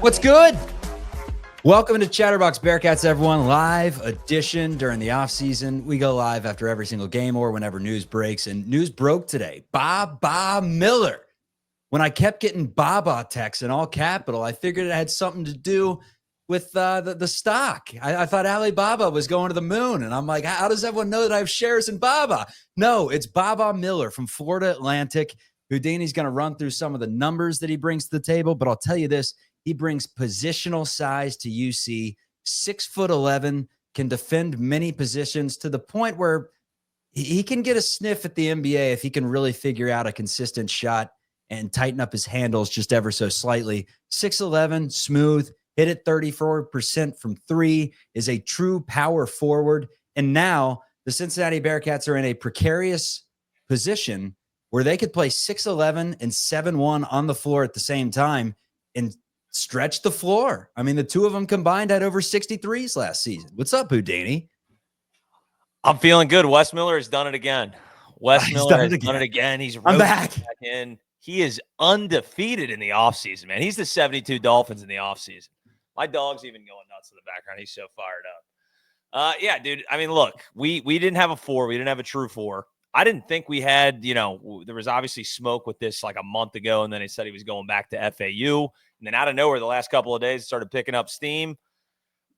What's good? Welcome to Chatterbox Bearcats, everyone. Live edition during the offseason. We go live after every single game or whenever news breaks. And news broke today. Baba Miller. When I kept getting Baba texts in all capital, I figured it had something to do with the stock. I thought Alibaba was going to the moon. And I'm like, how does everyone know that I have shares in Baba? No, it's Baba Miller from Florida Atlantic. Houdini's going to run through some of the numbers that he brings to the table. But I'll tell you this. He brings positional size to UC, 6'11", can defend many positions to the point where he can get a sniff at the NBA if he can really figure out a consistent shot and tighten up his handles just ever so slightly. 6'11", smooth, hit it 34% from three, is a true power forward. And now the Cincinnati Bearcats are in a precarious position where they could play 6'11" and 7'1" on the floor at the same time and stretch the floor. I mean, the two of them combined had over 63s last season. What's up, Houdini? I'm feeling good. Wes Miller has done it again. Wes Miller has done it again. He's back in. He is undefeated in the offseason, man. He's the 72 Dolphins in the offseason. My dog's even going nuts in the background. He's so fired up. Yeah, dude. I mean, look, we didn't have a 4. We didn't have a true 4. I didn't think we had, there was obviously smoke with this like a month ago, and then he said he was going back to FAU. And then out of nowhere, the last couple of days, it started picking up steam.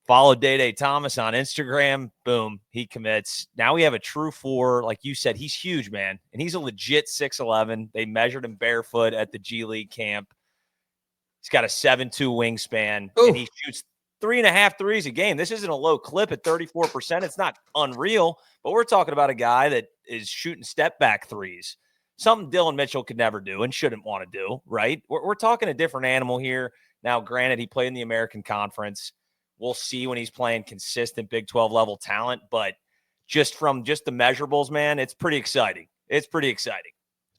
Followed Day Thomas on Instagram. Boom, he commits. Now we have a true 4. Like you said, he's huge, man. And he's a legit 6'11". They measured him barefoot at the G League camp. He's got a 7'2" wingspan. Ooh. And he shoots 3.5 threes a game. This isn't a low clip at 34%. It's not unreal, but we're talking about a guy that is shooting step back threes. Something Dylan Mitchell could never do and shouldn't want to do, right? We're talking a different animal here. Now, granted, he played in the American Conference. We'll see when he's playing consistent Big 12 level talent, but just the measurables, man, it's pretty exciting. It's pretty exciting.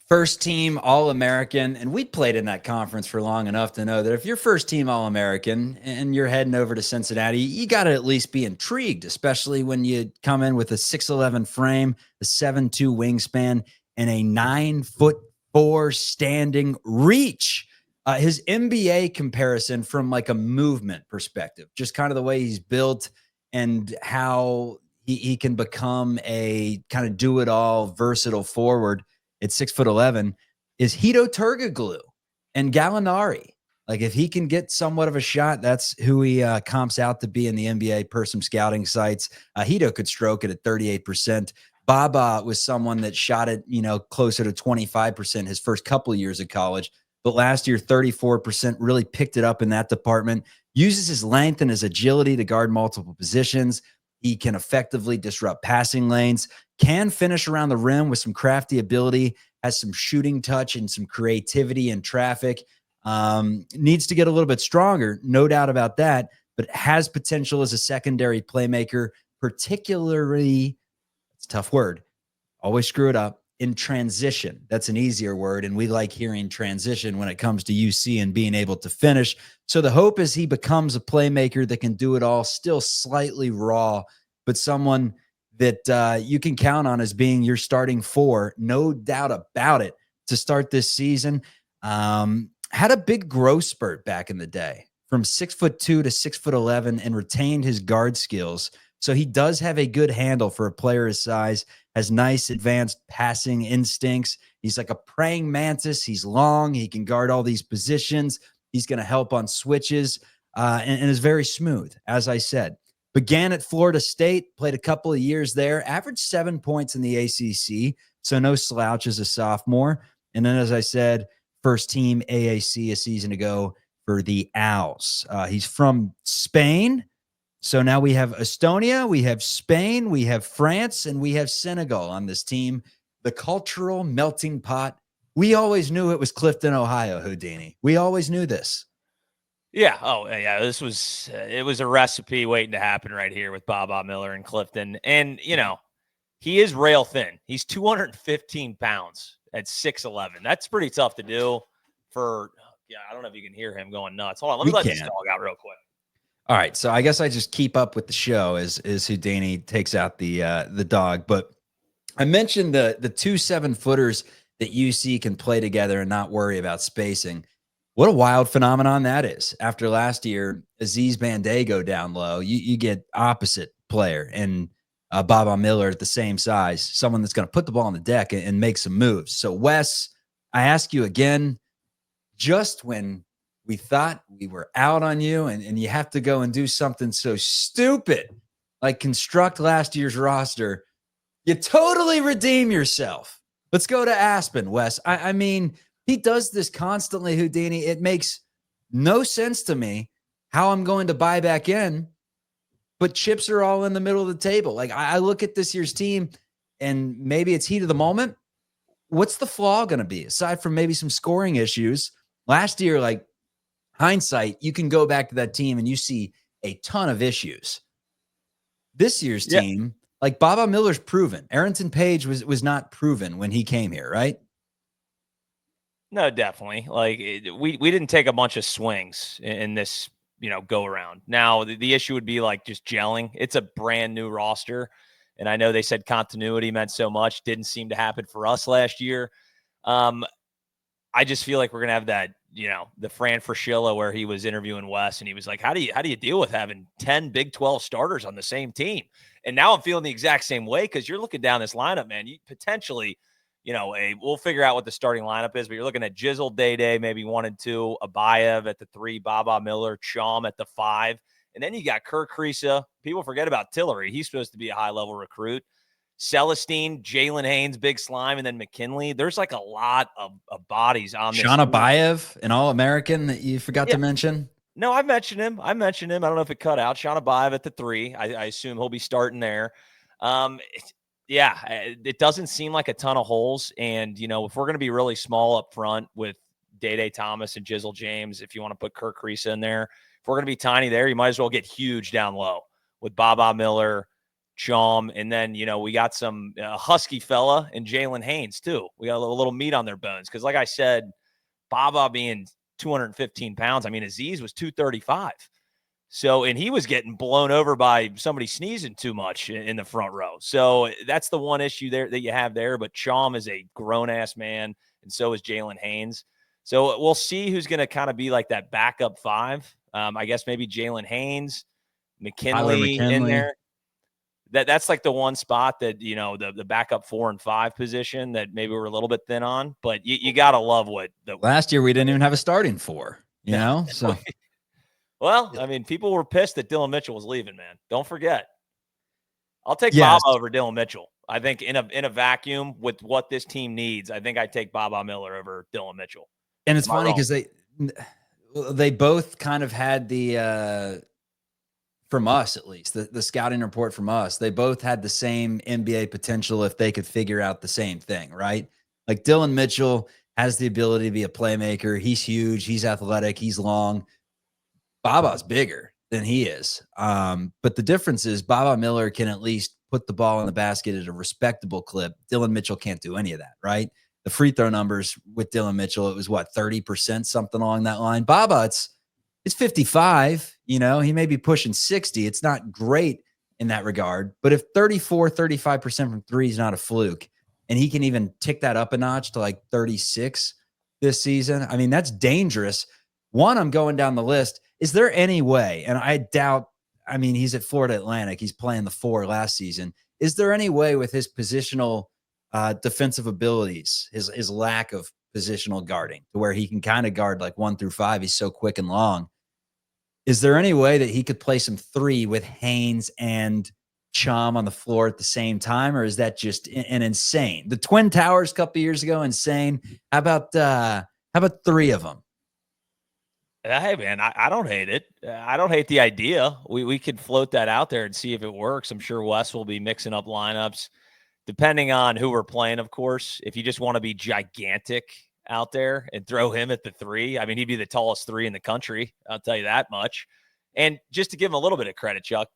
First team All-American, and we played in that conference for long enough to know that if you're first team All-American and you're heading over to Cincinnati, you got to at least be intrigued, especially when you come in with a 6'11" frame, a 7'2" wingspan, and a 9'4" standing reach. His NBA comparison from like a movement perspective, just kind of the way he's built and how he can become a kind of do-it-all versatile forward at 6'11" is Hedo Turkoglu and Gallinari. Like if he can get somewhat of a shot, that's who he comps out to be in the NBA per some scouting sites. Hedo could stroke it at 38%. Baba was someone that shot it, closer to 25% his first couple of years of college. But last year, 34% really picked it up in that department. Uses his length and his agility to guard multiple positions. He can effectively disrupt passing lanes, can finish around the rim with some crafty ability, has some shooting touch and some creativity in traffic. Needs to get a little bit stronger, no doubt about that, but has potential as a secondary playmaker, particularly, it's a tough word, always screw it up, in transition. That's an easier word, and we like hearing transition when it comes to UC and being able to finish. So the hope is he becomes a playmaker that can do it all, still slightly raw, but someone that you can count on as being your starting 4, no doubt about it, to start this season. Had a big growth spurt back in the day from 6'2" to 6'11" and retained his guard skills. So he does have a good handle for a player his size, has nice advanced passing instincts. He's like a praying mantis. He's long. He can guard all these positions. He's going to help on switches and is very smooth, as I said. Began at Florida State, played a couple of years there, averaged 7 points in the ACC, so no slouch as a sophomore. And then, as I said, first team AAC a season ago for the Owls. He's from Spain. So now we have Estonia, we have Spain, we have France, and we have Senegal on this team. The cultural melting pot. We always knew it was Clifton, Ohio, Houdini. We always knew this. Yeah. Oh, yeah. It was a recipe waiting to happen right here with Baba Miller and Clifton. And, he is rail thin. He's 215 pounds at 6'11". That's pretty tough to do I don't know if you can hear him going nuts. Hold on. Let me let this dog out real quick. All right, so I guess I just keep up with the show as Houdini takes out the dog. But I mentioned the 2 7-footers that UC can play together and not worry about spacing. What a wild phenomenon that is. After last year, Aziz Banday go down low. You get opposite player and Baba Miller at the same size, someone that's going to put the ball on the deck and make some moves. So, Wes, I ask you again, just when we thought we were out on you and you have to go and do something so stupid like construct last year's roster, you totally redeem yourself. Let's go to Aspen, Wes. I mean, he does this constantly, Houdini. It makes no sense to me how I'm going to buy back in, but chips are all in the middle of the table. Like I look at this year's team and maybe it's heat of the moment. What's the flaw going to be aside from maybe some scoring issues? Last year, like hindsight, you can go back to that team and you see a ton of issues. This year's team, like Baba Miller's proven. Arrington Page was not proven when he came here, right? No, definitely. Like we didn't take a bunch of swings in this, go around. Now the issue would be like just gelling. It's a brand new roster, and I know they said continuity meant so much. Didn't seem to happen for us last year. I just feel like we're gonna have that, the Fran Fraschilla where he was interviewing Wes and he was like, "How do you deal with having 10 Big 12 starters on the same team?" And now I'm feeling the exact same way because you're looking down this lineup, man. You potentially, we'll figure out what the starting lineup is, but you're looking at Jizzle, Day, maybe 1 and 2, Abayev at the 3, Baba Miller, Chom at the 5, and then you got Kirk Kriisa. People forget about Tillery; he's supposed to be a high level recruit. Celestine, Jalen Haynes, Big Slime, and then McKinley. There's like a lot of bodies on this. Sean Abayev, an All-American that you forgot to mention. No, I mentioned him. I don't know if it cut out. Sean Abayev at the 3. I assume he'll be starting there. It doesn't seem like a ton of holes. And, if we're going to be really small up front with Day Thomas and Jizzle James, if you want to put Kirk Kriisa in there, if we're going to be tiny there, you might as well get huge down low with Baba Miller, Chom, and then, we got some husky fella and Jalen Haynes too. We got a little meat on their bones. Because like I said, Baba being 215 pounds, I mean, Aziz was 235. So, and he was getting blown over by somebody sneezing too much in the front row. So that's the one issue there that you have there. But Chom is a grown-ass man, and so is Jalen Haynes. So we'll see who's going to kind of be like that backup 5. I guess maybe Jalen Haynes, McKinley in there. That's like the one spot that, the backup 4 and 5 position that maybe we're a little bit thin on, but you got to love what last year we didn't even have a starting 4, so. Well, I mean, people were pissed that Dylan Mitchell was leaving, man. Don't forget. I'll take Baba over Dylan Mitchell. I think in a vacuum with what this team needs, I think I'd take Baba Miller over Dylan Mitchell. And it's funny because they both kind of had the from us, at least, the scouting report from us, they both had the same NBA potential if they could figure out the same thing, right? Like Dylan Mitchell has the ability to be a playmaker. He's huge. He's athletic. He's long. Baba's bigger than he is. But the difference is Baba Miller can at least put the ball in the basket at a respectable clip. Dylan Mitchell can't do any of that, right? The free throw numbers with Dylan Mitchell, it was 30%, something along that line. Baba, it's 55, he may be pushing 60. It's not great in that regard. But if 34, 35% from 3 is not a fluke, and he can even tick that up a notch to like 36 this season, I mean, that's dangerous. One, I'm going down the list. Is there any way, and I doubt, I mean, he's at Florida Atlantic. He's playing the 4 last season. Is there any way with his positional defensive abilities, his lack of positional guarding, to where he can kind of guard like 1 through 5? He's so quick and long. Is there any way that he could play some 3 with Haynes and Chom on the floor at the same time, or is that just an insane? The Twin Towers a couple years ago, insane. How about 3 of them? Hey, man, I don't hate it. I don't hate the idea. We could float that out there and see if it works. I'm sure Wes will be mixing up lineups depending on who we're playing, of course. If you just want to be gigantic out there and throw him at the 3, I mean, he'd be the tallest 3 in the country. I'll tell you that much. And just to give him a little bit of credit, Chuck,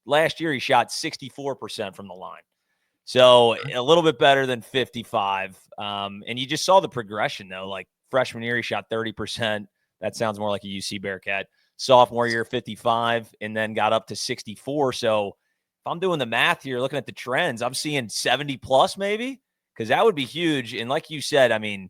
last year he shot 64% from the line. So a little bit better than 55. And you just saw the progression, though. Like freshman year, he shot 30%. That sounds more like a UC Bearcat. Sophomore year, 55, and then got up to 64. So if I'm doing the math here, looking at the trends, I'm seeing 70 plus maybe, because that would be huge. And like you said, I mean,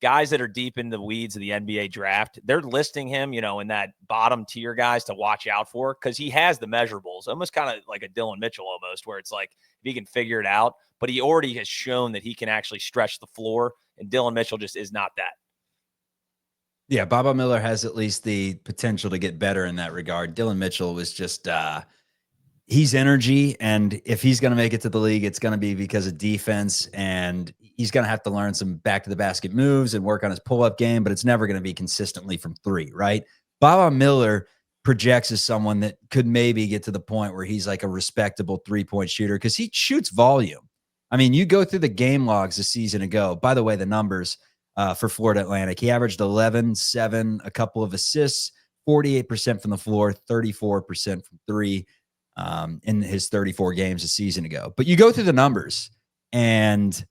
guys that are deep in the weeds of the NBA draft, they're listing him, in that bottom tier guys to watch out for because he has the measurables, almost kind of like a Dylan Mitchell almost, where it's like if he can figure it out, but he already has shown that he can actually stretch the floor, and Dylan Mitchell just is not that. Yeah, Baba Miller has at least the potential to get better in that regard. Dylan Mitchell was just he's energy, and if he's going to make it to the league, it's going to be because of defense, and he's going to have to learn some back to the basket moves and work on his pull-up game, but it's never going to be consistently from three, right? Baba Miller projects as someone that could maybe get to the point where he's like a respectable three-point shooter because he shoots volume. I mean, you go through the game logs a season ago. By the way, the numbers for Florida Atlantic, he averaged 11, 7, a couple of assists, 48% from the floor, 34% from three in his 34 games a season ago. But you go through the numbers and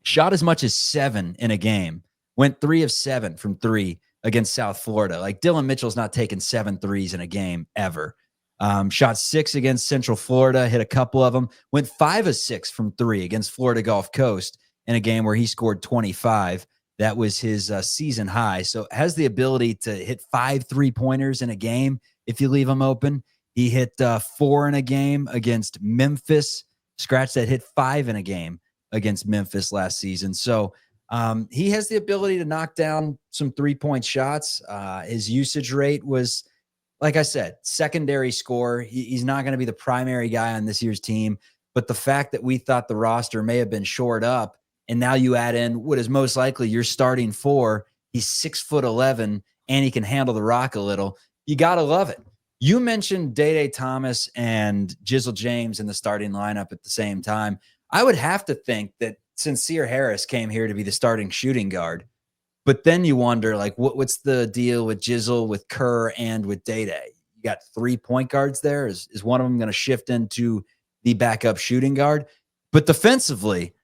shot as much as 7 in a game, went 3 of 7 from 3 against South Florida. Like Dylan Mitchell's not taking 7 threes in a game ever. Shot 6 against Central Florida, hit a couple of them, went 5 of 6 from 3 against Florida Gulf Coast in a game where he scored 25. That was his season high. So has the ability to hit 5 3-pointers in a game if you leave him open. He hit 4 in a game against Memphis. Scratch that, hit 5 in a game against Memphis last season. So he has the ability to knock down some 3-point shots. His usage rate was, like I said, secondary score. He's not going to be the primary guy on this year's team. But the fact that we thought the roster may have been shored up, and now you add in what is most likely your starting 4, he's 6'11", and he can handle the rock a little. You got to love it. You mentioned Day Thomas and Jizzle James in the starting lineup at the same time. I would have to think that Sincere Harris came here to be the starting shooting guard. But then you wonder, like, what's the deal with Jizzle, with Kerr, and with Day? You got 3 point guards there. Is one of them going to shift into the backup shooting guard? But defensively,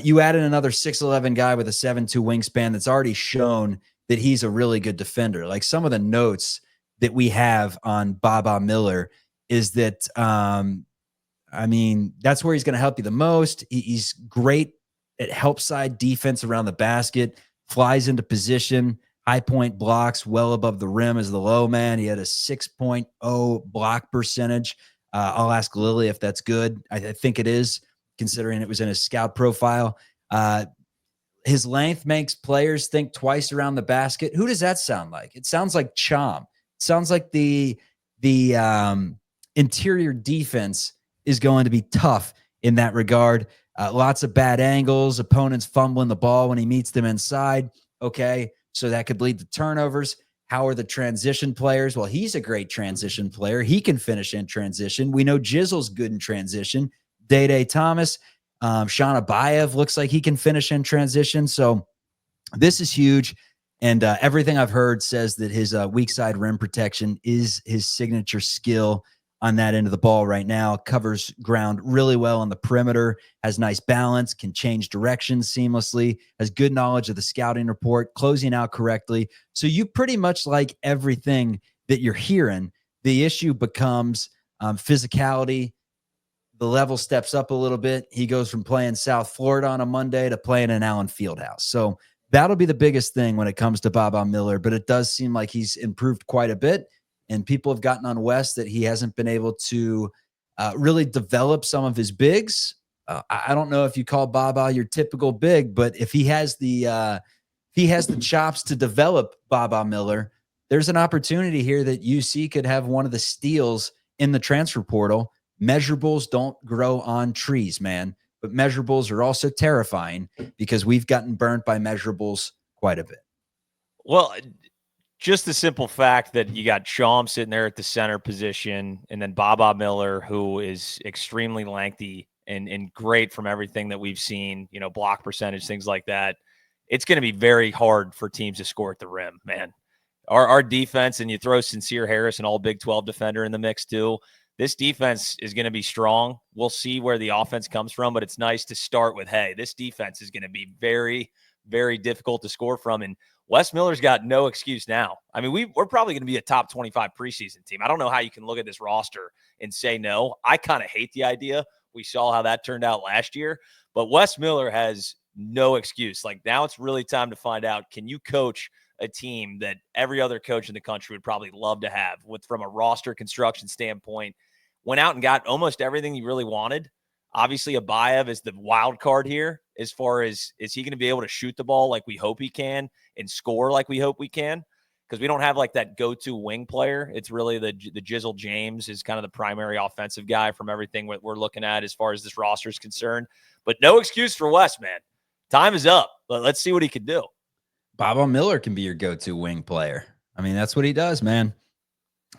you add in another 6'11" guy with a 7'2" wingspan that's already shown that he's a really good defender. Like some of the notes that we have on Baba Miller is that, I mean, that's where he's going to help you the most. He's great at help side defense around the basket, flies into position, high point blocks well above the rim as the low man. He had a 6.0 block percentage. I'll ask Lily if that's good. I think it is, considering it was in his scout profile. His length makes players think twice around the basket. Who does that sound like? It sounds like Chom. It sounds like the interior defense is going to be tough in that regard. Lots of bad angles, opponents fumbling the ball when he meets them inside. Okay, so that could lead to turnovers. How are the transition players? Well, he's a great transition player. He can finish in transition. We know Jizzle's good in transition. Day Thomas, Sean Abayev looks like he can finish in transition. So this is huge. And everything I've heard says that his weak side rim protection is his signature skill on that end of the ball right now. Covers ground really well on the perimeter, has nice balance, can change directions seamlessly, has good knowledge of the scouting report, closing out correctly. So you pretty much like everything that you're hearing. The issue becomes physicality. The level steps up a little bit. He goes from playing South Florida on a Monday to playing in Allen Fieldhouse. So that'll be the biggest thing when it comes to Baba Miller, but it does seem like he's improved quite a bit. And people have gotten on West that he hasn't been able to really develop some of his bigs. I don't know if you call Baba your typical big, but if he has the chops to develop Baba Miller, there's an opportunity here that UC could have one of the steals in the transfer portal. Measurables don't grow on trees, man, but measurables are also terrifying because we've gotten burnt by measurables quite a bit. Well, just the simple fact that you got Shawm sitting there at the center position, and then Baba Miller, who is extremely lengthy and great from everything that we've seen, block percentage, things like that. It's going to be very hard for teams to score at the rim, man. Our defense, and you throw Sincere Harris, an all Big 12 defender, in the mix too. This defense is going to be strong. We'll see where the offense comes from, but it's nice to start with, hey, this defense is going to be very, very difficult to score from. And Wes Miller's got no excuse now. I mean, we're probably going to be a top 25 preseason team. I don't know how you can look at this roster and say no. I kind of hate the idea. We saw how that turned out last year. But Wes Miller has no excuse. Like now it's really time to find out, can you coach a team that every other coach in the country would probably love to have from a roster construction standpoint, went out and got almost everything you really wanted. Obviously, Abayev is the wild card here as far as, is he going to be able to shoot the ball like we hope he can and score like we hope we can? Because we don't have like that go-to wing player. It's really the Jizzle James is kind of the primary offensive guy from everything we're looking at as far as this roster is concerned. But no excuse for Wes, man. Time is up. Let's see what he can do. Baba Miller can be your go-to wing player. I mean, that's what he does, man.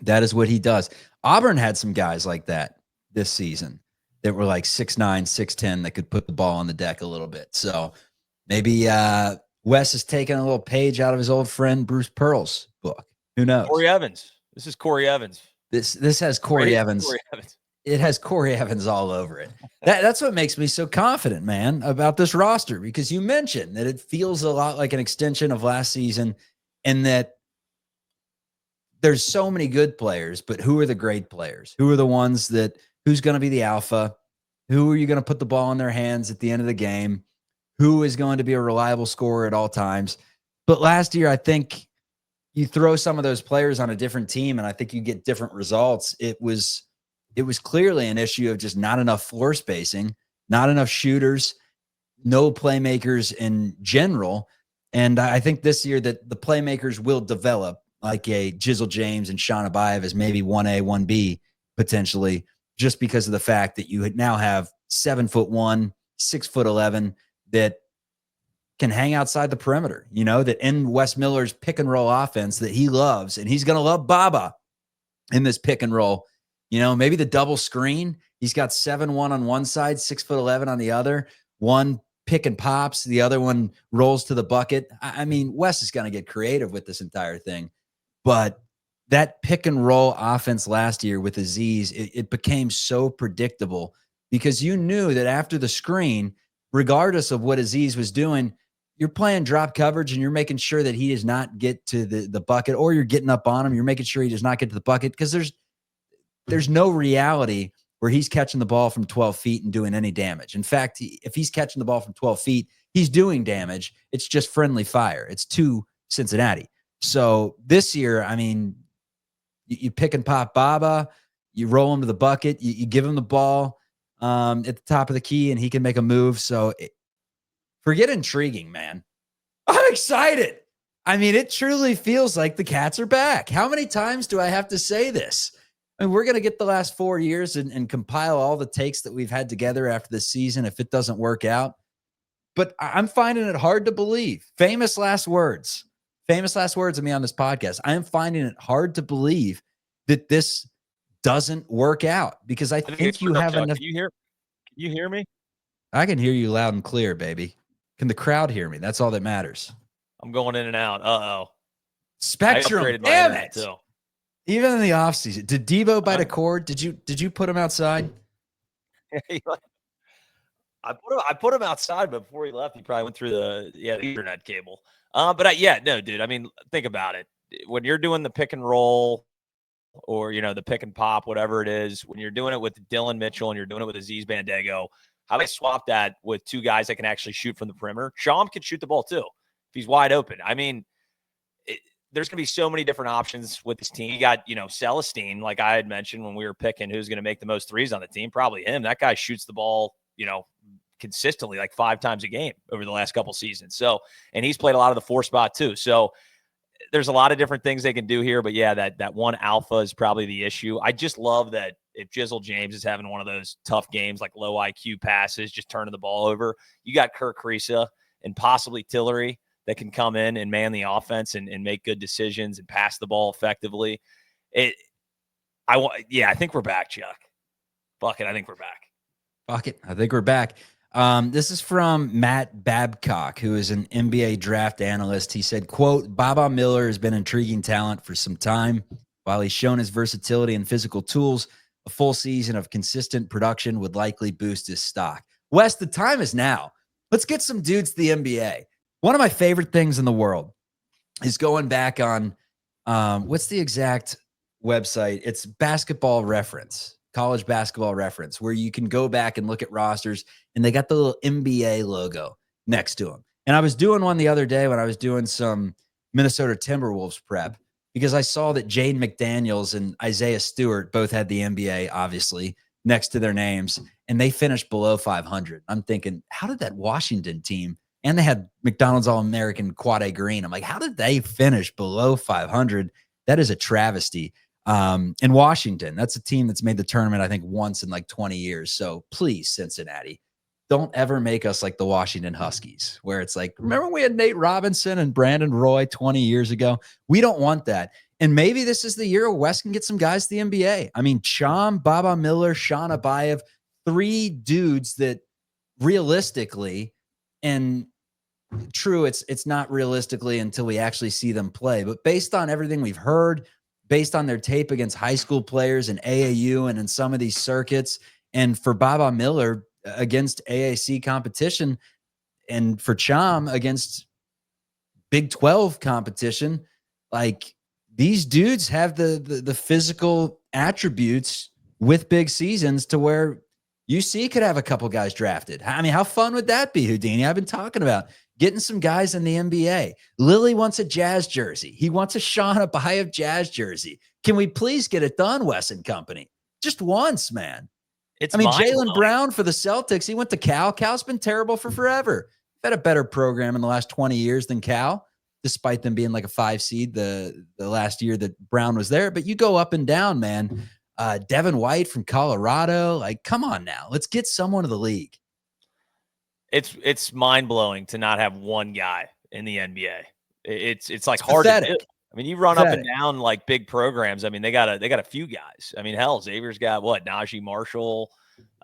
That is what he does. Auburn had some guys like that this season that were like 6'9", 6'10", that could put the ball on the deck a little bit. So maybe Wes is taking a little page out of his old friend Bruce Pearl's book. Who knows? Corey Evans. This is Corey Evans. This has Corey Evans. Corey Evans. It has Corey Evans all over it. That's what makes me so confident, man, about this roster, because you mentioned that it feels a lot like an extension of last season, and that there's so many good players, but who are the great players? Who are the ones who's going to be the alpha? Who are you going to put the ball in their hands at the end of the game? Who is going to be a reliable scorer at all times? But last year, I think you throw some of those players on a different team, and I think you get different results. It was clearly an issue of just not enough floor spacing, not enough shooters, no playmakers in general. And I think this year that the playmakers will develop, like a Jizzle James and Sean Abayev as maybe 1A, 1B potentially, just because of the fact that you now have 7'1", 6'11" that can hang outside the perimeter, that in Wes Miller's pick and roll offense that he loves, and he's going to love Baba in this pick and roll. Maybe the double screen. He's got 7'1" on one side, 6'11" on the other. One pick and pops, the other one rolls to the bucket. I mean, Wes is going to get creative with this entire thing. But that pick and roll offense last year with Aziz, it became so predictable, because you knew that after the screen, regardless of what Aziz was doing, you're playing drop coverage and you're making sure that he does not get to the bucket, or you're getting up on him. You're making sure he does not get to the bucket, because there's no reality where he's catching the ball from 12 feet and doing any damage. In fact, if he's catching the ball from 12 feet, he's doing damage. It's just friendly fire. It's to Cincinnati. So this year, I mean, you pick and pop Baba, you roll him to the bucket, you give him the ball at the top of the key, and he can make a move. So forget intriguing, man. I'm excited. I mean, it truly feels like the Cats are back. How many times do I have to say this? I mean, we're going to get the last 4 years and compile all the takes that we've had together after this season if it doesn't work out. But I'm finding it hard to believe. Famous last words of me on this podcast. I am finding it hard to believe that this doesn't work out, because I think you have enough. Can you hear me? I can hear you loud and clear, baby. Can the crowd hear me? That's all that matters. I'm going in and out. Uh-oh. Spectrum, damn it. Too. Even in the offseason. Did Debo bite a cord? Did you put him outside? I put him outside, but before he left, he probably went through the Ethernet cable. No, dude. I mean, think about it. When you're doing the pick and roll, or the pick and pop, whatever it is, when you're doing it with Dylan Mitchell and you're doing it with Aziz Bandego, how they swap that with two guys that can actually shoot from the perimeter? Schaum can shoot the ball too if he's wide open. I mean, there's going to be so many different options with this team. You got, Celestine, like I had mentioned when we were picking who's going to make the most threes on the team, probably him. That guy shoots the ball, consistently like 5 times a game over the last couple seasons. So, and he's played a lot of the 4 spot too. So there's a lot of different things they can do here, but yeah, that one alpha is probably the issue. I just love that if Jizzle James is having one of those tough games, like low IQ passes, just turning the ball over, you got Kirk Kriisa and possibly Tillery that can come in and man the offense and make good decisions and pass the ball effectively. I think we're back, Chuck. Fuck it. I think we're back. Fuck it. I think we're back. This is from Matt Babcock, who is an NBA draft analyst. He said, quote, Baba Miller has been an intriguing talent for some time. While he's shown his versatility and physical tools, a full season of consistent production would likely boost his stock. Wes, the time is now. Let's get some dudes to the NBA. One of my favorite things in the world is going back on, what's the exact website? It's Basketball Reference, College Basketball Reference, where you can go back and look at rosters, and they got the little NBA logo next to him. And I was doing one the other day when I was doing some Minnesota Timberwolves prep, because I saw that Jaden McDaniels and Isaiah Stewart both had the NBA, obviously, next to their names, and they finished below 500. I'm thinking, how did that Washington team, and they had McDonald's All-American Quade Green, I'm like, how did they finish below 500? That is a travesty. In Washington, that's a team that's made the tournament, I think, once in like 20 years. So please, Cincinnati, don't ever make us like the Washington Huskies, where it's like, remember we had Nate Robinson and Brandon Roy 20 years ago? We don't want that. And maybe this is the year where West can get some guys to the NBA. I mean, Cham, Baba Miller, Sean Abayev, 3 dudes that realistically, and true, it's not realistically until we actually see them play, but based on everything we've heard, based on their tape against high school players in AAU and in some of these circuits, and for Baba Miller against AAC competition, and for Cham against Big 12 competition, like, these dudes have the physical attributes with big seasons to where UC could have a couple guys drafted. I mean, how fun would that be, Houdini? I've been talking about getting some guys in the NBA. Lily wants a Jazz jersey. He wants a Sean Abayev Jazz jersey. Can we please get it done, Wes and company? Just once, man. I mean, Jaylen Brown for the Celtics, he went to Cal. Cal's been terrible for forever. They've had a better program in the last 20 years than Cal, despite them being like a 5 seed the last year that Brown was there. But you go up and down, man. Devin White from Colorado. Like, come on now. Let's get someone to the league. It's mind-blowing to not have one guy in the NBA. It's like it's hard pathetic. to do. I mean, you run up and down like big programs. I mean, they got a few guys. I mean, hell, Xavier's got what? Najee Marshall.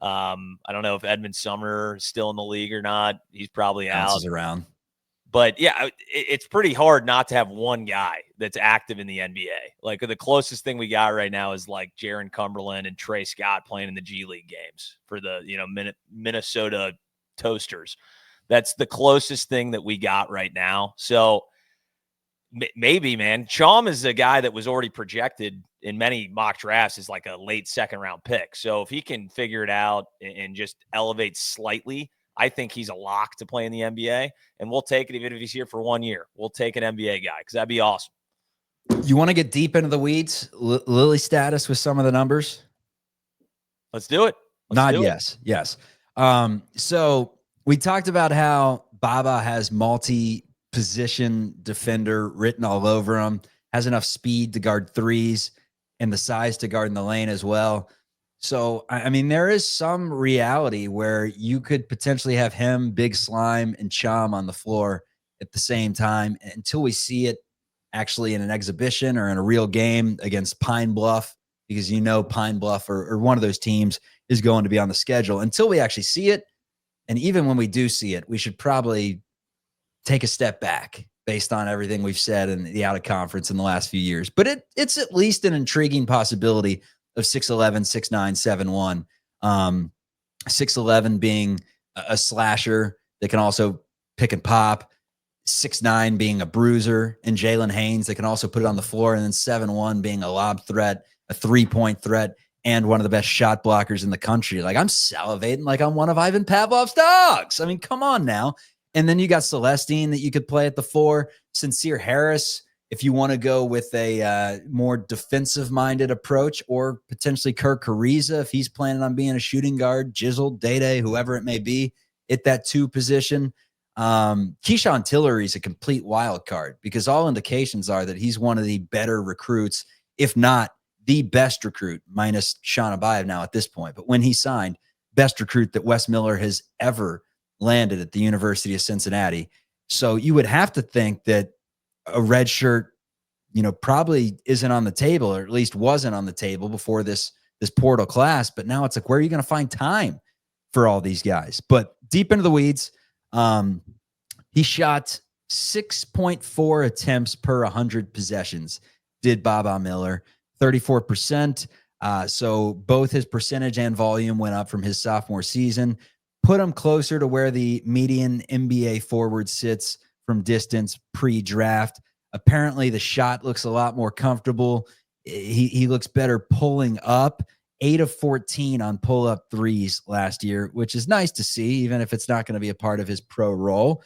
I don't know if Edmund Sumner is still in the league or not. He's probably out. Around. But yeah, it's pretty hard not to have one guy that's active in the NBA. Like, the closest thing we got right now is like Jaron Cumberland and Trey Scott playing in the G League games for the Minnesota Toasters. That's the closest thing that we got right now. So maybe, man, Cham is a guy that was already projected in many mock drafts as like a late 2nd round pick. So if he can figure it out and just elevate slightly, I think he's a lock to play in the NBA, and we'll take it even if he's here for 1 year. We'll take an NBA guy because that'd be awesome. You want to get deep into the weeds? Lily status with some of the numbers? Let's do it. Yes. So we talked about how Baba has multi-position defender written all over him, has enough speed to guard threes and the size to guard in the lane as well. So, I mean, there is some reality where you could potentially have him, Big Slime, and Cham on the floor at the same time until we see it actually in an exhibition or in a real game against Pine Bluff, because Pine Bluff or one of those teams is going to be on the schedule. Until we actually see it, and even when we do see it, we should probably take a step back based on everything we've said in the out of conference in the last few years. But it's at least an intriguing possibility of 6'11", 6'9", 7'1". 6'11" being a slasher that can also pick and pop, 6'9" being a bruiser, and Jalen Haynes that can also put it on the floor, and then 7'1" being a lob threat, a 3-point threat, and one of the best shot blockers in the country. Like, I'm salivating like I'm one of Ivan Pavlov's dogs. I mean, come on now. And then you got Celestine that you could play at the 4, Sincere Harris, if you want to go with a more defensive-minded approach, or potentially Kirk Ariza if he's planning on being a shooting guard, Jizzle, Day-Day, whoever it may be, at that 2 position. Keyshawn Tillery is a complete wild card because all indications are that he's one of the better recruits, if not the best recruit, minus Sean Abayev now at this point. But when he signed, best recruit that Wes Miller has ever landed at the University of Cincinnati. So you would have to think that a red shirt, probably isn't on the table, or at least wasn't on the table before this portal class. But now it's like, where are you going to find time for all these guys? But deep into the weeds, he shot 6.4 attempts per 100 possessions, did Baba Miller, 34%. So both his percentage and volume went up from his sophomore season, put him closer to where the median NBA forward sits from distance pre-draft. Apparently the shot looks a lot more comfortable. He looks better pulling up 8 of 14 on pull-up threes last year, which is nice to see, even if it's not going to be a part of his pro role.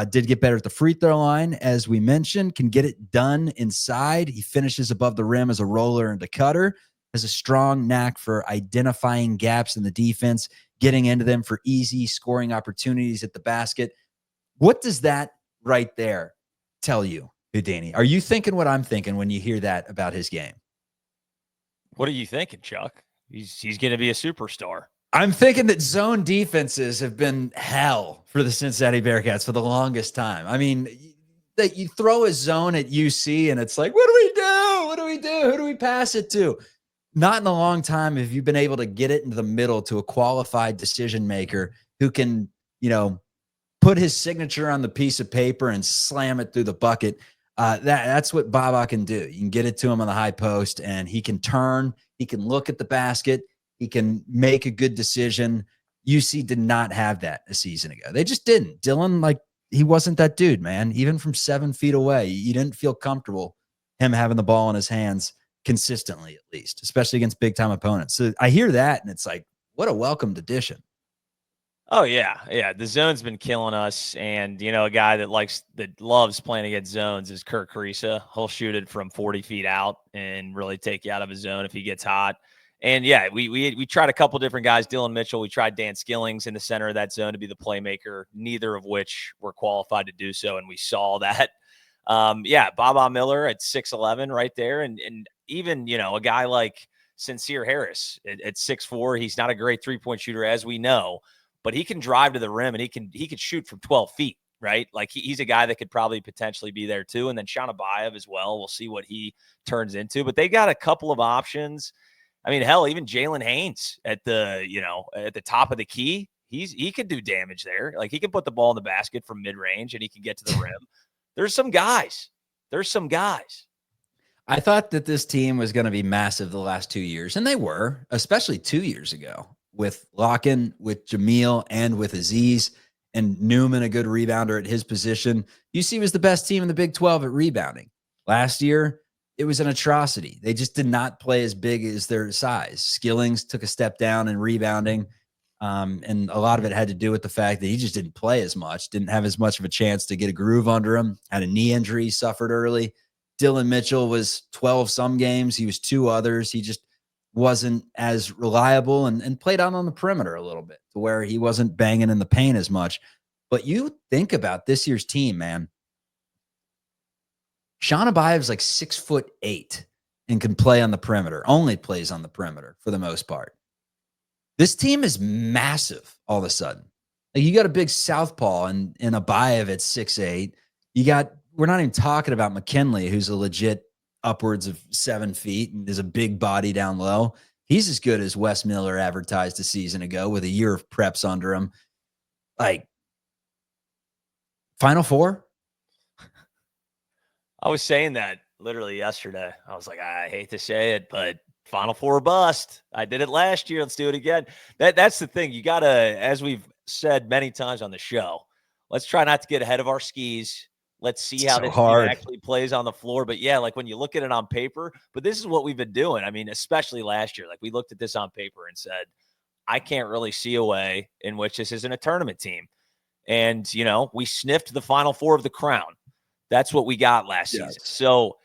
Did get better at the free throw line, as we mentioned, can get it done inside. He finishes above the rim as a roller and a cutter, has a strong knack for identifying gaps in the defense, getting into them for easy scoring opportunities at the basket. What does that right there tell you, Houdini? Are you thinking what I'm thinking when you hear that about his game? What are you thinking, Chuck? He's going to be a superstar. I'm thinking that zone defenses have been hell for the Cincinnati Bearcats for the longest time. I mean, that you throw a zone at UC and it's like, what do we do? What do we do? Who do we pass it to? Not in a long time have you been able to get it into the middle to a qualified decision maker who can, put his signature on the piece of paper and slam it through the bucket. That's what Baba can do. You can get it to him on the high post and he can turn, he can look at the basket, he can make a good decision. UC did not have that a season ago. They just didn't. Dylan, he wasn't that dude, man. Even from 7 feet away, you didn't feel comfortable him having the ball in his hands consistently, at least, especially against big-time opponents. So I hear that, and it's like, what a welcomed addition. Oh, yeah. Yeah, the zone's been killing us, and, a guy that loves playing against zones is Kirk Carissa. He'll shoot it from 40 feet out and really take you out of his zone if he gets hot. And yeah, we tried a couple different guys. Dylan Mitchell, we tried Dan Skillings in the center of that zone to be the playmaker, neither of which were qualified to do so, and we saw that. Baba Miller at 6'11" right there, and even a guy like Sincere Harris at 6'4", he's not a great 3-point shooter, as we know, but he can drive to the rim and he can shoot from 12 feet, right? Like he's a guy that could probably potentially be there too. And then Shanabayev as well. We'll see what he turns into, but they got a couple of options. I mean, hell, even Jalen Haynes at the top of the key, he could do damage there. Like he can put the ball in the basket from mid-range and he can get to the rim. There's some guys. I thought that this team was going to be massive the last 2 years, and they were, especially 2 years ago with Locken, with Jamil, and with Aziz, and Newman, a good rebounder at his position. UC was the best team in the Big 12 at rebounding. Last year, it was an atrocity. They just did not play as big as their size. Skillings took a step down in rebounding, and a lot of it had to do with the fact that he just didn't play as much, didn't have as much of a chance to get a groove under him, had a knee injury, suffered early. Dylan Mitchell was 12 some games. He was 2 others. He just wasn't as reliable and played out on the perimeter a little bit to where he wasn't banging in the paint as much. But you think about this year's team, man. Shanabayev is like 6'8" and can play on the perimeter, only plays on the perimeter for the most part. This team is massive all of a sudden. Like you got a big southpaw and Abayev at 6'8". We're not even talking about McKinley, who's a legit upwards of 7 feet and is a big body down low. He's as good as Wes Miller advertised a season ago with a year of preps under him. Like, Final Four? I was saying that literally yesterday. I was like, I hate to say it, but Final Four bust. I did it last year. Let's do it again. That's the thing. You got to, as we've said many times on the show, let's try not to get ahead of our skis. Let's see how this team actually plays on the floor. But yeah, like when you look at it on paper, but this is what we've been doing. I mean, especially last year, like we looked at this on paper and said, I can't really see a way in which this isn't a tournament team. And, we sniffed the Final Four of the Crown. That's what we got last season. So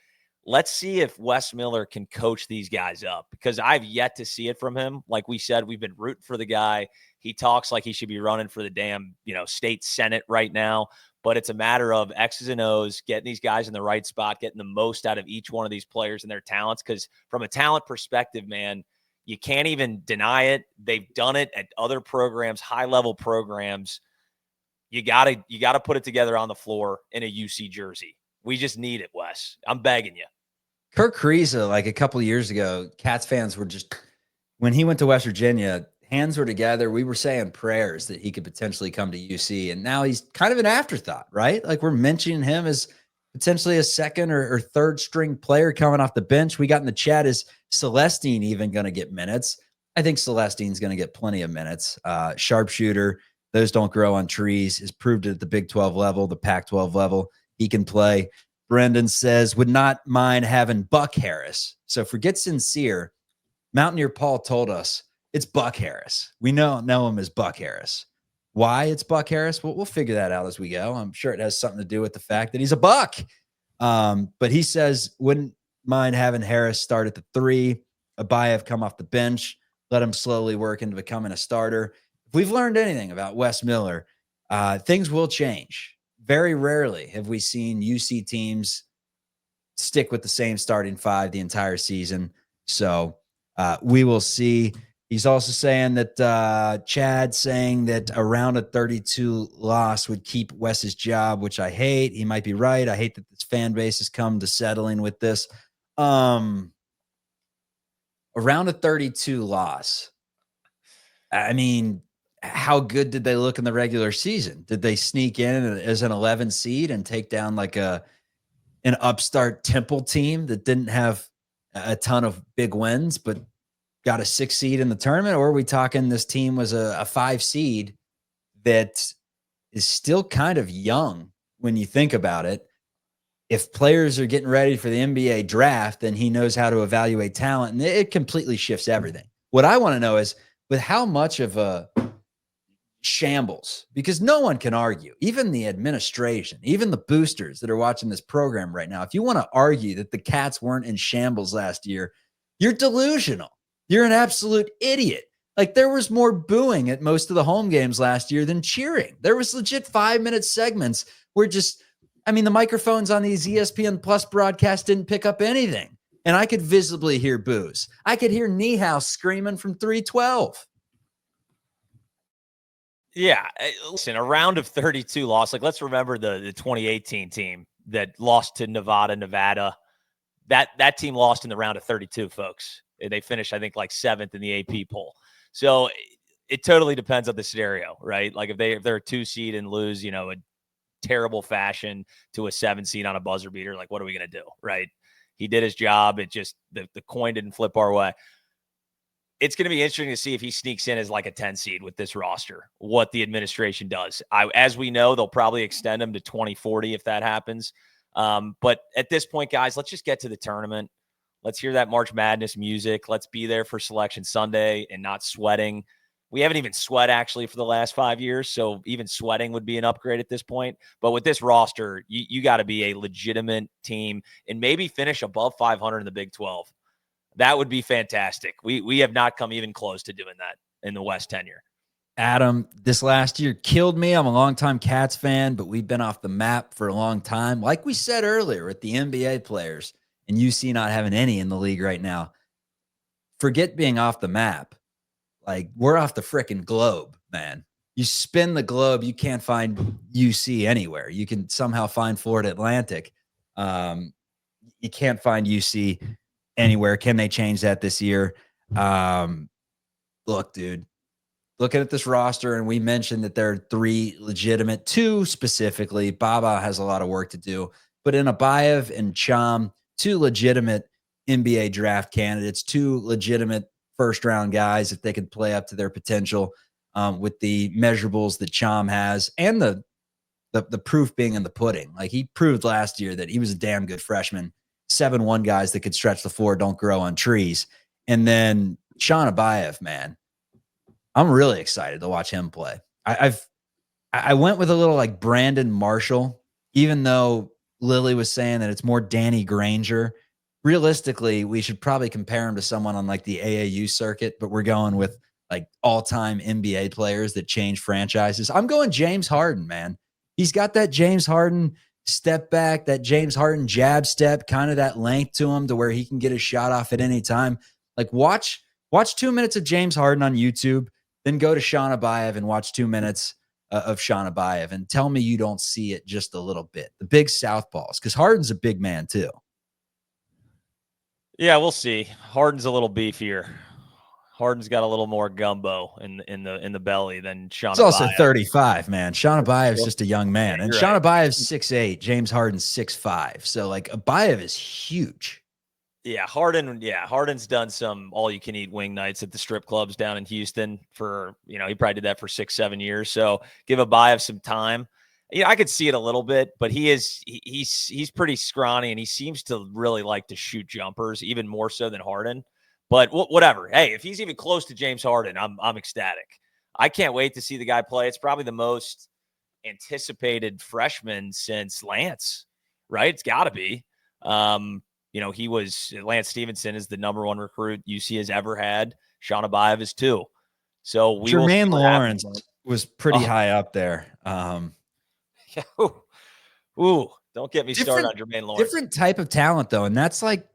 let's see if Wes Miller can coach these guys up, because I've yet to see it from him. Like we said, we've been rooting for the guy. He talks like he should be running for the damn, state Senate right now. But it's a matter of X's and O's, getting these guys in the right spot, getting the most out of each one of these players and their talents. Because from a talent perspective, man, you can't even deny it. They've done it at other programs, high-level programs. You gotta put it together on the floor in a UC jersey. We just need it, Wes. I'm begging you. Kirk Carissa, like a couple of years ago, Cats fans were just, when he went to West Virginia, hands were together. We were saying prayers that he could potentially come to UC, and now he's kind of an afterthought, right? Like we're mentioning him as potentially a second or third string player coming off the bench. We got in the chat, is Celestine even going to get minutes? I think Celestine's going to get plenty of minutes. Sharpshooter, those don't grow on trees, has proved it at the Big 12 level, the Pac-12 level. He can play. Brendan says, would not mind having Buck Harris. So forget Sincere. Mountaineer Paul told us it's Buck Harris. We know him as Buck Harris. Why it's Buck Harris? We'll figure that out as we go. I'm sure it has something to do with the fact that he's a Buck. But he says wouldn't mind having Harris start at the 3, Abayev come off the bench, let him slowly work into becoming a starter. If we've learned anything about Wes Miller, things will change. Very rarely have we seen UC teams stick with the same starting 5 the entire season. So we will see. He's also saying that Chad saying that a round of 32 loss would keep Wes's job, which I hate. He might be right. I hate that this fan base has come to settling with this. A round of 32 loss. I mean, how good did they look in the regular season? Did they sneak in as an 11 seed and take down like an upstart Temple team that didn't have a ton of big wins, but got a 6 seed in the tournament? Or are we talking this team was a 5 seed that is still kind of young when you think about it? If players are getting ready for the NBA draft, then he knows how to evaluate talent, and it completely shifts everything. What I want to know is with how much of a shambles, because no one can argue, even the administration, even the boosters that are watching this program right now, if you want to argue that the Cats weren't in shambles last year, you're delusional. You're an absolute idiot. Like, there was more booing at most of the home games last year than cheering. There was legit 5-minute segments where the microphones on these ESPN Plus broadcasts didn't pick up anything. And I could visibly hear boos. I could hear Niehaus screaming from 312. Yeah. Listen, a round of 32 loss. Like, let's remember the 2018 team that lost to Nevada. That team lost in the round of 32, folks. They finished, I think, like 7th in the AP poll. So it totally depends on the scenario, right? Like if they're a 2 seed and lose, a terrible fashion to a 7 seed on a buzzer beater, like what are we going to do, right? He did his job. It just, the coin didn't flip our way. It's going to be interesting to see if he sneaks in as like a 10 seed with this roster, what the administration does. As we know, they'll probably extend him to 2040 if that happens. But at this point, guys, let's just get to the tournament. Let's hear that March Madness music. Let's be there for Selection Sunday and not sweating. We haven't even sweat actually for the last 5 years. So even sweating would be an upgrade at this point. But with this roster, you got to be a legitimate team and maybe finish above 500 in the Big 12. That would be fantastic. We have not come even close to doing that in the West tenure. Adam, this last year killed me. I'm a longtime Cats fan, but we've been off the map for a long time. Like we said earlier with the NBA players and UC not having any in the league right now. Forget being off the map. Like, we're off the freaking globe, man. You spin the globe, you can't find UC anywhere. You can somehow find Florida Atlantic. You can't find UC anywhere. Can they change that this year? Look, dude, looking at this roster, and we mentioned that there are 3 legitimate, 2 specifically. Baba has a lot of work to do, but in Abayev and Cham, 2 legitimate NBA draft candidates, 2 legitimate first-round guys if they could play up to their potential with the measurables that Cham has, and the proof being in the pudding. Like, he proved last year that he was a damn good freshman. 7'1" guys that could stretch the floor don't grow on trees. And then Sean Abayev, man, I'm really excited to watch him play. I went with a little like Brandon Marshall, even though Lily was saying that it's more Danny Granger. Realistically, we should probably compare him to someone on like the AAU circuit, but we're going with like all-time NBA players that change franchises. I'm going James Harden, man. He's got that James Harden step back, that James Harden jab step, kind of that length to him to where he can get a shot off at any time. Like, watch 2 minutes of James Harden on YouTube, then go to Sean Abayev and watch 2 minutes of Sean Abayev and tell me you don't see it just a little bit. The big southpaws, because Harden's a big man too. Yeah, we'll see. Harden's a little beefier. Harden's got a little more gumbo in the belly than Sean Abayev. He's also 35, man. Sean Abayev is just a young man. And Sean Abayev's 6'8", James Harden's 6'5". So, like, Abayev is huge. Yeah, Harden's done some all-you-can-eat wing nights at the strip clubs down in Houston for, he probably did that for 6-7 years. So give Abayev some time. I could see it a little bit, but he's pretty scrawny, and he seems to really like to shoot jumpers, even more so than Harden. But whatever. Hey, if he's even close to James Harden, I'm ecstatic. I can't wait to see the guy play. It's probably the most anticipated freshman since Lance, right? It's got to be. Lance Stevenson is the number one recruit UC has ever had. Sean Abayev is too. So we will see Jermaine what Lawrence happens. was pretty high up there. Ooh, don't get me started on Jermaine Lawrence. Different type of talent, though. And that's like,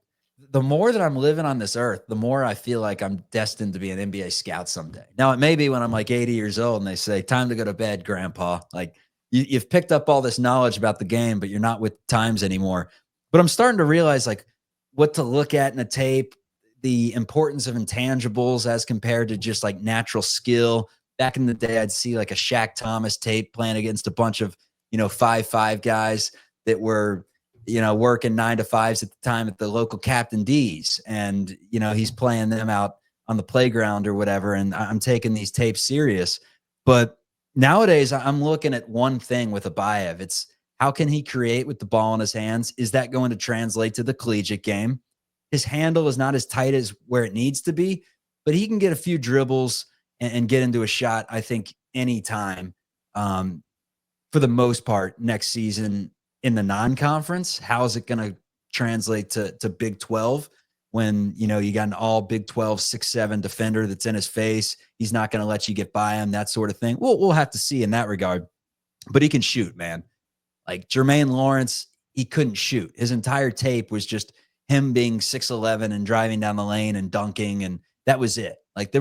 the more that I'm living on this earth, the more I feel like I'm destined to be an NBA scout someday. Now, it may be when I'm like 80 years old and they say, time to go to bed, grandpa. Like, you've picked up all this knowledge about the game, but you're not with times anymore. But I'm starting to realize like what to look at in a tape, the importance of intangibles as compared to just like natural skill. Back in the day, I'd see like a Shaq Thomas tape playing against a bunch of, 5'5" guys that were, working 9 to 5s at the time at the local Captain D's. And, he's playing them out on the playground or whatever. And I'm taking these tapes serious. But nowadays, I'm looking at one thing with Abayev. It's how can he create with the ball in his hands? Is that going to translate to the collegiate game? His handle is not as tight as where it needs to be, but he can get a few dribbles and get into a shot, I think, anytime. For the most part, next season in the non-conference, how is it going to translate to Big 12 when, you got an all Big 12 6'7" defender that's in his face? He's not going to let you get by him, that sort of thing. We'll have to see in that regard. But he can shoot, man. Like Jermaine Lawrence, he couldn't shoot. His entire tape was just him being 6'11" and driving down the lane and dunking, and that was it. Like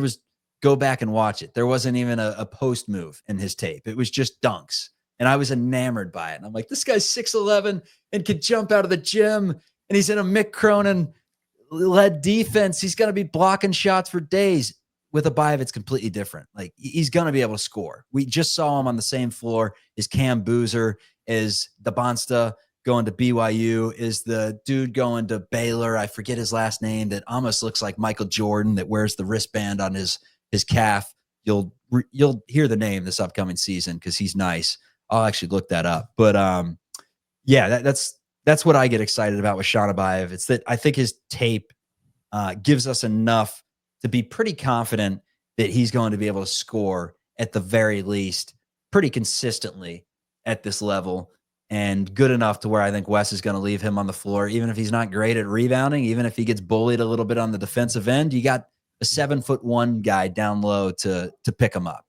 go back and watch it. There wasn't even a post move in his tape. It was just dunks. And I was enamored by it. And I'm like, this guy's 6'11" and could jump out of the gym. And he's in a Mick Cronin-led defense. He's going to be blocking shots for days. With Abayev, it's completely different. Like, he's going to be able to score. We just saw him on the same floor as Cam Boozer, as the Bonsta going to BYU, is the dude going to Baylor. I forget his last name, that almost looks like Michael Jordan, that wears the wristband on his calf. You'll hear the name this upcoming season because he's nice. I'll actually look that up. But that's what I get excited about with Sean Abayev. It's that I think his tape gives us enough to be pretty confident that he's going to be able to score at the very least pretty consistently at this level, and good enough to where I think Wes is going to leave him on the floor, even if he's not great at rebounding, even if he gets bullied a little bit on the defensive end. You got a 7'1" guy down low to pick him up,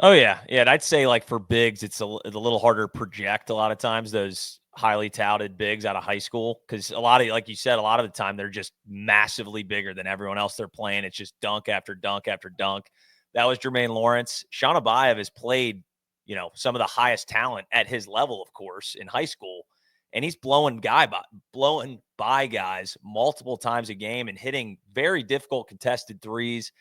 Oh, yeah. Yeah, and I'd say, like, for bigs, it's a little harder to project a lot of times, those highly touted bigs out of high school, because a lot of, like you said, a lot of the time they're just massively bigger than everyone else they're playing. It's just dunk after dunk after dunk. That was Jermaine Lawrence. Sean Abayev has played, some of the highest talent at his level, of course, in high school, and he's blowing by guys multiple times a game and hitting very difficult contested threes.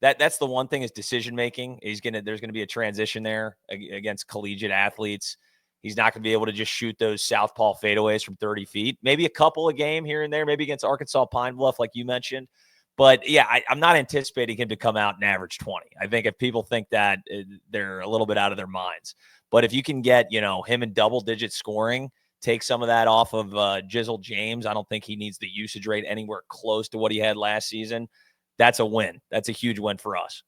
That's the one thing, is decision making. There's gonna be a transition there against collegiate athletes. He's not gonna be able to just shoot those southpaw fadeaways from 30 feet. Maybe a couple a game here and there, maybe against Arkansas Pine Bluff, like you mentioned. But yeah, I'm not anticipating him to come out and average 20. I think if people think that, they're a little bit out of their minds. But if you can get him in double digit scoring, take some of that off of Jizzle James. I don't think he needs the usage rate anywhere close to what he had last season. That's a win. That's a huge win for us.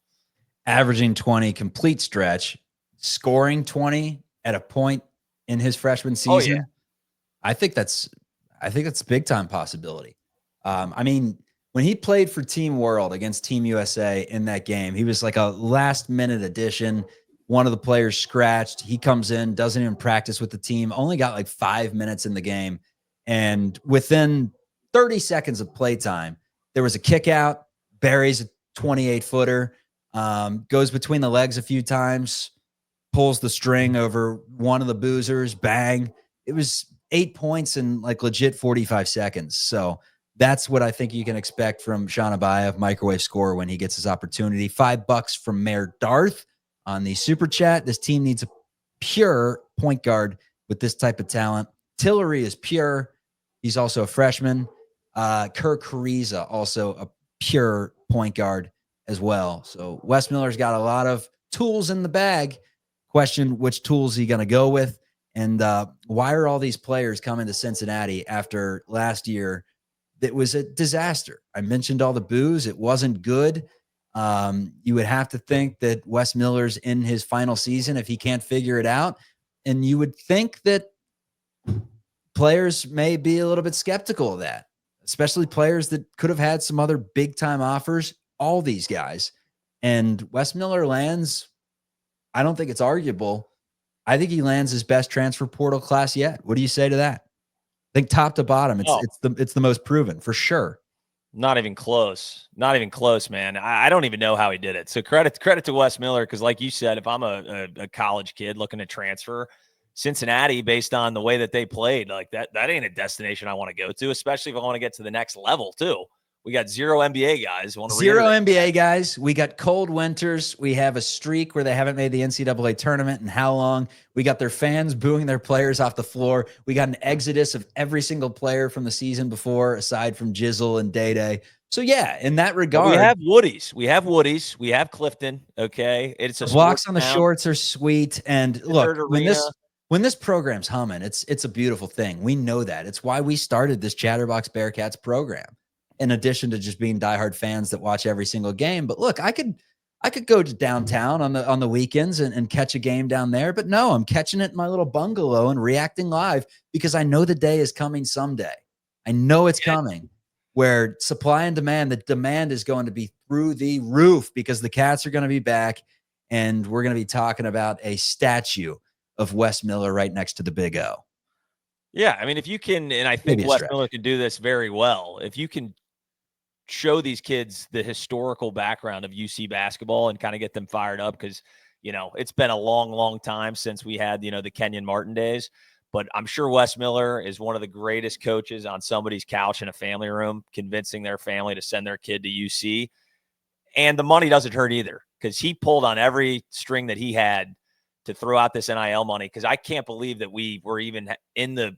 Averaging 20 complete stretch, scoring 20 at a point in his freshman season. Oh, yeah. I think that's a big time possibility. I mean, when he played for Team World against Team USA in that game, he was like a last minute addition. One of the players scratched. He comes in, doesn't even practice with the team, only got like 5 minutes in the game. And within 30 seconds of playtime, there was a kick out. Buries a 28-footer, goes between the legs a few times, pulls the string over one of the boozers, bang. It was 8 points in like legit 45 seconds. So that's what I think you can expect from Sean Abayev, microwave scorer, when he gets his opportunity. $5 from Mayor Darth on the super chat. This team needs a pure point guard with this type of talent. Tillery is pure. He's also a freshman. Kirk Ariza, also a pure point guard as well. So Wes Miller's got a lot of tools in the bag. Question, which tools he going to go with? And why are all these players coming to Cincinnati after last year that was a disaster. I mentioned all the boos. It wasn't good. You would have to think that Wes Miller's in his final season if he can't figure it out. And you would think that players may be a little bit skeptical of that, especially players that could have had some other big time offers, all these guys. And Wes Miller lands, I don't think it's arguable. I think he lands his best transfer portal class yet. What do you say to that? I think top to bottom, it's the most proven for sure. Not even close. Not even close, man. I don't even know how he did it. So credit to Wes Miller, because like you said, if I'm a college kid looking to transfer, Cincinnati, based on the way that they played, like that ain't a destination I want to go to, especially if I want to get to the next level too. We got zero NBA guys. Zero NBA guys. We got cold winters. We have a streak where they haven't made the NCAA tournament in how long? We got their fans booing their players off the floor. We got an exodus of every single player from the season before, aside from Jizzle and Day-Day. So, yeah, in that regard. We have Woodies. We have Clifton, okay? It's a blocks on the shorts are sweet. And look, when this program's humming, it's a beautiful thing. We know that. It's why we started this Chatterbox Bearcats program, in addition to just being diehard fans that watch every single game. But look, I could go to downtown on the weekends and catch a game down there. But no, I'm catching it in my little bungalow and reacting live because I know the day is coming someday. I know it's coming where supply and demand, the demand is going to be through the roof because the Cats are going to be back and we're going to be talking about a statue of Wes Miller right next to the Big O. Yeah, I mean, if you can, and I think Wes Miller can do this very well, if you can show these kids the historical background of UC basketball and kind of get them fired up, because, you know, it's been a long, long time since we had, you know, the Kenyon Martin days. But I'm sure Wes Miller is one of the greatest coaches on somebody's couch in a family room, convincing their family to send their kid to UC. And the money doesn't hurt either, because he pulled on every string that he had to throw out this NIL money, because I can't believe that we were even in the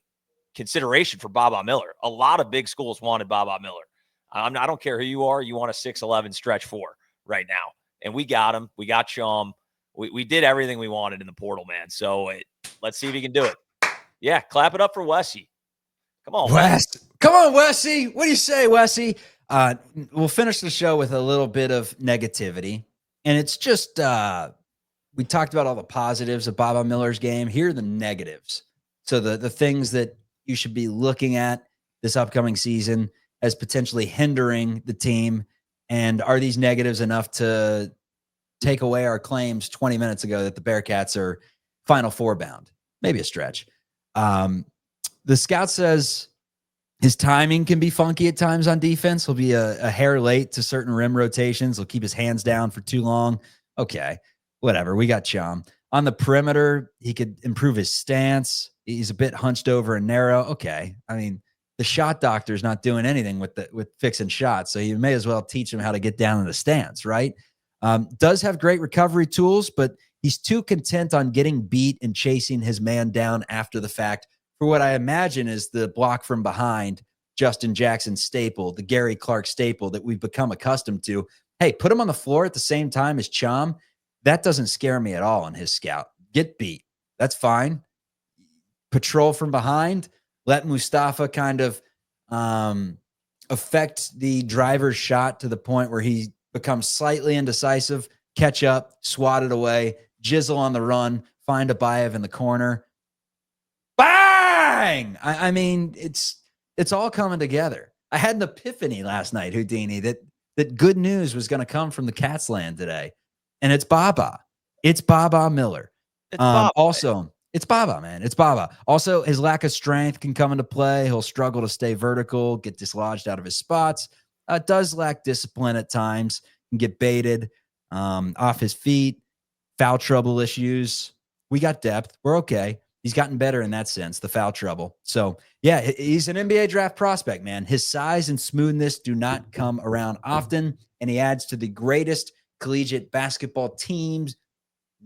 consideration for Baba Miller. A lot of big schools wanted Baba Miller. I don't care who you are. You want a 6'11" stretch 4 right now. And we got him. We got Chum. We did everything we wanted in the portal, man. So let's see if he can do it. Yeah, clap it up for Wesy. Come on, Wes. Come on, Wesy. What do you say, Wesy? We'll finish the show with a little bit of negativity. And it's just we talked about all the positives of Baba Miller's game. Here are the negatives. So the things that you should be looking at this upcoming season as potentially hindering the team. And are these negatives enough to take away our claims 20 minutes ago that the Bearcats are Final Four bound? Maybe a stretch. The scout says his timing can be funky at times on defense. He'll be a hair late to certain rim rotations. He'll keep his hands down for too long. Okay, whatever. We got Chum. On the perimeter, he could improve his stance. He's a bit hunched over and narrow. Okay. I mean, the shot doctor's not doing anything with fixing shots, so you may as well teach him how to get down in the stance, right? Does have great recovery tools, but he's too content on getting beat and chasing his man down after the fact for what I imagine is the block from behind Justin Jackson staple, the Gary Clark staple that we've become accustomed to. Hey, put him on the floor at the same time as Chum. That doesn't scare me at all on his scout. Get beat. That's fine. Patrol from behind. Let Mustafa kind of affect the driver's shot to the point where he becomes slightly indecisive, catch up, swat it away, Jizzle on the run, find Abayev in the corner. Bang! I mean, it's all coming together. I had an epiphany last night, Houdini, that good news was going to come from the Cats land today. And it's Baba. It's Baba Miller. It's Baba. Also, it's Baba, man. It's Baba. Also, his lack of strength can come into play. He'll struggle to stay vertical, get dislodged out of his spots. Does lack discipline at times, can get baited off his feet, foul trouble issues. We got depth. We're okay. He's gotten better in that sense, the foul trouble. So, yeah, he's an NBA draft prospect, man. His size and smoothness do not come around often, and he adds to the greatest collegiate basketball teams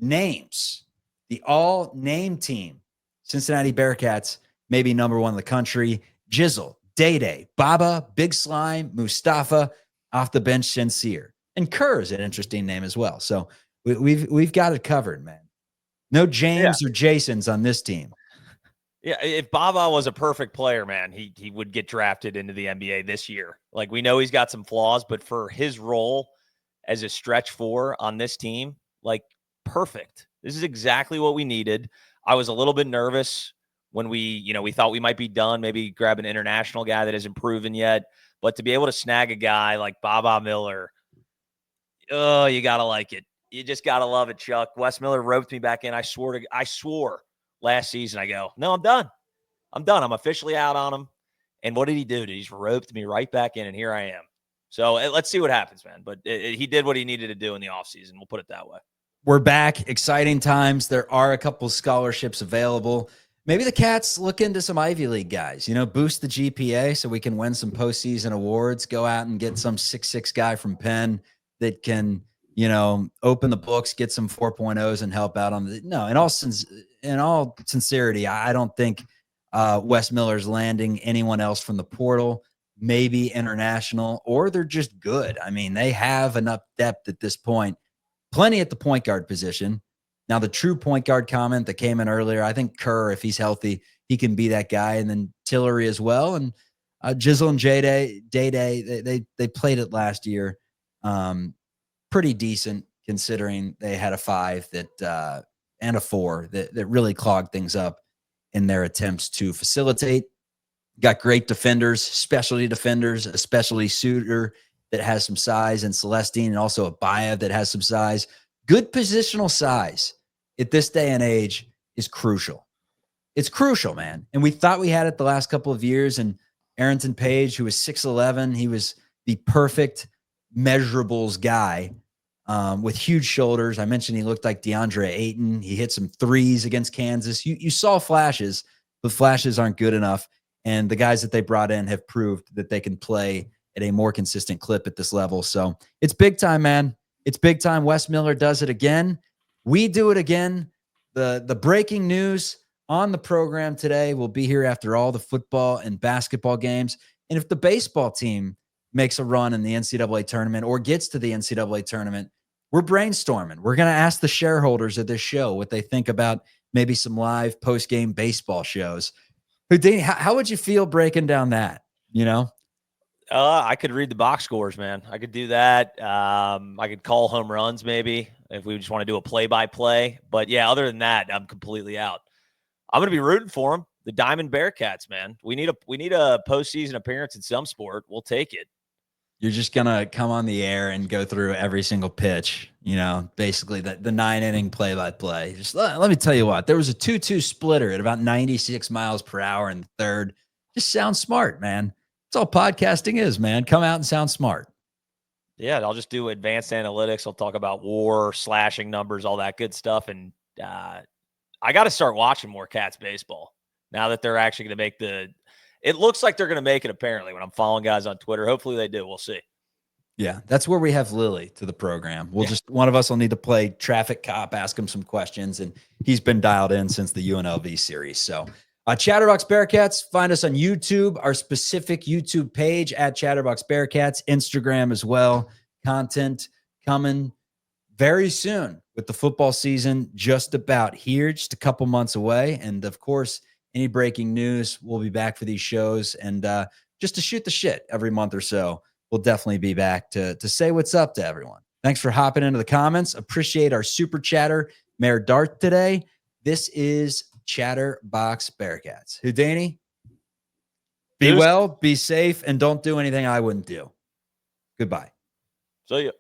names. The all-name team, Cincinnati Bearcats, maybe number one in the country. Jizzle, Day-Day, Baba, Big Slime, Mustafa, off the bench, Sincere. And Kerr is an interesting name as well. So we've got it covered, man. No James or Jasons on this team. Yeah, if Baba was a perfect player, man, he would get drafted into the NBA this year. Like, we know he's got some flaws, but for his role as a stretch four on this team, like, perfect. This is exactly what we needed. I was a little bit nervous when we thought we might be done, maybe grab an international guy that hasn't proven yet. But to be able to snag a guy like Baba Miller, oh, you gotta like it. You just gotta love it, Chuck. Wes Miller roped me back in. I swore last season. I go, no, I'm done. I'm officially out on him. And what did he do? He just roped me right back in, and here I am. So let's see what happens, man. But he did what he needed to do in the offseason. We'll put it that way. We're back. Exciting times. There are a couple scholarships available. Maybe the Cats look into some Ivy League guys, boost the GPA so we can win some postseason awards, go out and get some 6'6" guy from Penn that can, open the books, get some 4.0s and help out on no, in all sincerity, I don't think Wes Miller's landing anyone else from the portal, maybe international, or they're just good. I mean, they have enough depth at this point, plenty at the point guard position. Now, the true point guard comment that came in earlier, I think Kerr, if he's healthy, he can be that guy. And then Tillery as well. And Jizzle and Day, they played it last year. Pretty decent considering they had a 5 that and a 4 that really clogged things up in their attempts to facilitate. Got great defenders, specialty defenders, especially Suter that has some size, and Celestine, and also Abaya that has some size. Good positional size at this day and age is crucial. It's crucial, man. And we thought we had it the last couple of years. And Arrington Page, who was 6'11", he was the perfect measurables guy with huge shoulders. I mentioned he looked like DeAndre Ayton. He hit some threes against Kansas. You saw flashes, but flashes aren't good enough. And the guys that they brought in have proved that they can play at a more consistent clip at this level. So it's big time, man. It's big time. Wes Miller does it again. We do it again. The breaking news on the program today will be here after all the football and basketball games. And if the baseball team makes a run in the NCAA tournament or gets to the NCAA tournament, we're brainstorming. We're going to ask the shareholders of this show what they think about maybe some live post-game baseball shows. Houdini, how would you feel breaking down that, I could read the box scores, man. I could do that. I could call home runs maybe if we just want to do a play-by-play. But, yeah, other than that, I'm completely out. I'm going to be rooting for them, the Diamond Bearcats, man. We need a postseason appearance in some sport. We'll take it. You're just going to come on the air and go through every single pitch, basically the 9-inning play-by-play. Just let me tell you what, there was a 2-2 splitter at about 96 miles per hour in the third. Just sound smart, man. That's all podcasting is, man. Come out and sound smart. Yeah, I'll just do advanced analytics. I'll talk about WAR, slashing numbers, all that good stuff. And I got to start watching more Cats baseball now that they're actually going to make it looks like they're going to make it, apparently, when I'm following guys on Twitter. Hopefully they do. We'll see. Yeah, that's where we have Lily to the program. One of us will need to play traffic cop, ask him some questions, and he's been dialed in since the UNLV series. So Chatterbox Bearcats, find us on YouTube, our specific YouTube page at Chatterbox Bearcats, Instagram as well. Content coming very soon with the football season just about here, just a couple months away. And of course, any breaking news, we'll be back for these shows. And just to shoot the shit every month or so, we'll definitely be back to say what's up to everyone. Thanks for hopping into the comments. Appreciate our super chatter, Mayor Dart today. This is Chatterbox Bearcats. Houdini, be well, be safe, and don't do anything I wouldn't do. Goodbye. See ya.